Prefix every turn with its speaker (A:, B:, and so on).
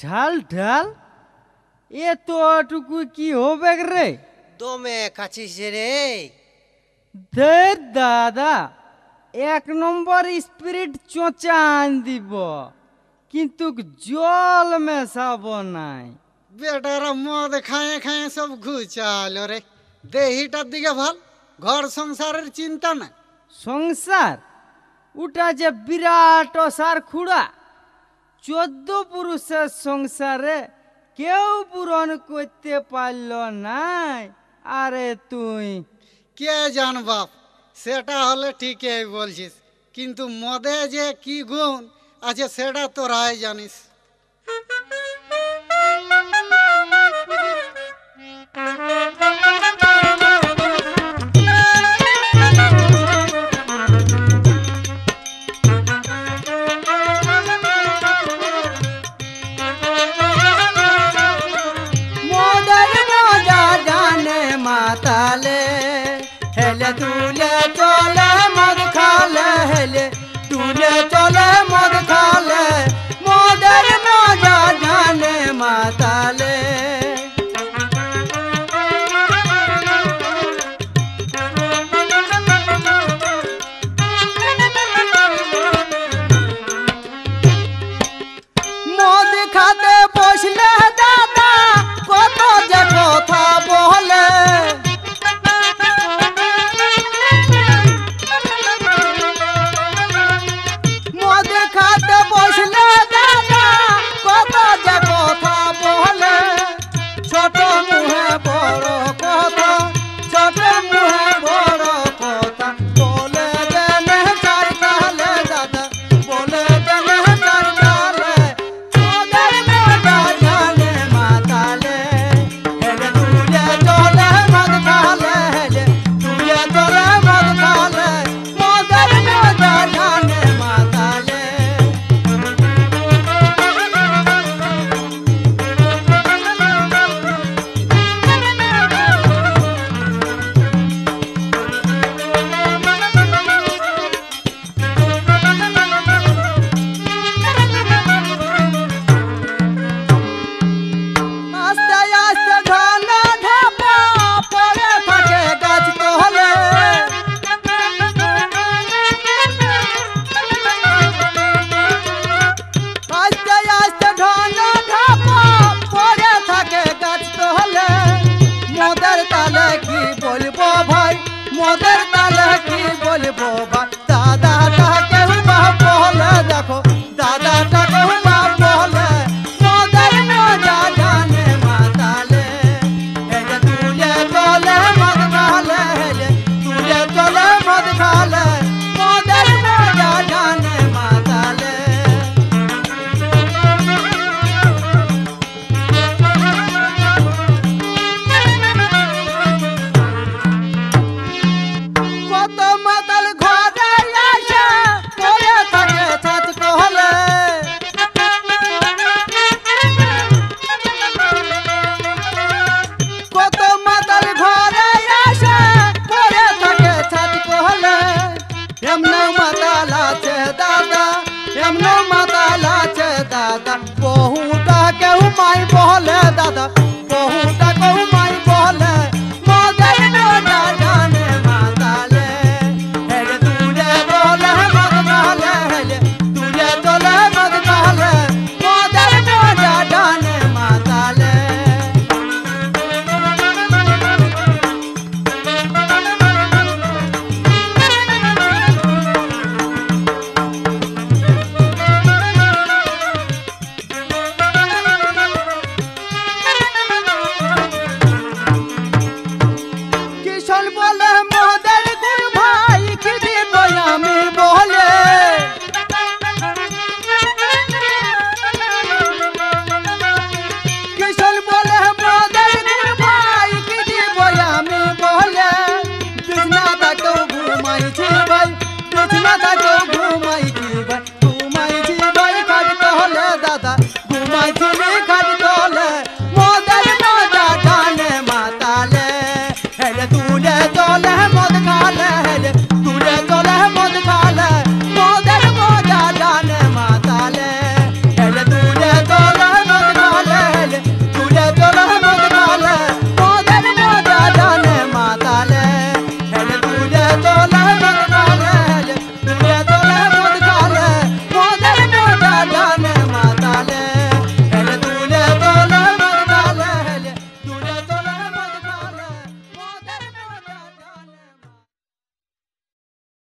A: ঢাল ঢাল এতটুকু কি হবে রে?
B: দমে কাছিস রে।
A: ধের দাদা, 1 নম্বর স্পিরিট চোঁচা আন দিব, কিন্তু জল মেশাবো নাই।
C: বেটারা মদ খায়ে খায়ে সব ঘুচাল রে। দেহিটার দিকে ভাল, ঘর সংসারের চিন্তা না।
A: সংসার ওটা যে বিরাট অসার খুড়া, 14 পুরুষের সংসারে কেউ পূরণ করতে পারল নাই। আরে তুই
C: কে জান বাপ, সেটা হলে ঠিকই বলছিস, কিন্তু মদে যে কি গুণ আছে সেটা তোরাই জানিস।
A: মাতালে হেলে তুলে চলে মদ খালে, হেলে তুলে চলে মদ খালে, মদের মজা জানে মাতালে। মদ খাতে বসলে দাদা কত যে কথা বলে, মদ খাতে বসলে দাদা কত যে কথা বলে। ছোট মুহে বড় কথা, ছোট মুহে বড় কথা, বলে দেনে চার তালে দাদা, বলে দেনে চার তালে, মদের মজা জানে মাতালে। হেলে তুলে চলে মদ খালে, হেলে তুলে চলে মদ খালে, মদের মজা জানে মাতালে। আস্তে আস্তে ঢালা ঢাপা পড়ে থাকে গাছ তলে, আস্তে আস্তে ঢালা ঢাপা পড়ে থাকে গাছ তলে। মদের তালে কি বলবো ভাই, মদের তালে কি বলবো ভাই, দাদাটা কেউ বাপ বলে, দেখো দাদাটা কেউ বাপ বলে, মদের মজা জানে মাতালে। হেলে তুলে চলে মদ খালে, হেলে তুলে চলে মদ খালে, মদের মজা জানে মাতালে। কত মাতাল ঘরে আসে পড়ে থাকে ছাত কহলে, কত মাতাল ঘরে আসে পড়ে থাকে ছাত কহলে। এমন মাতাল আছে দাদা, এমন মাতাল আছে দাদা, বহুটা কেউ মাই বলে দাদা,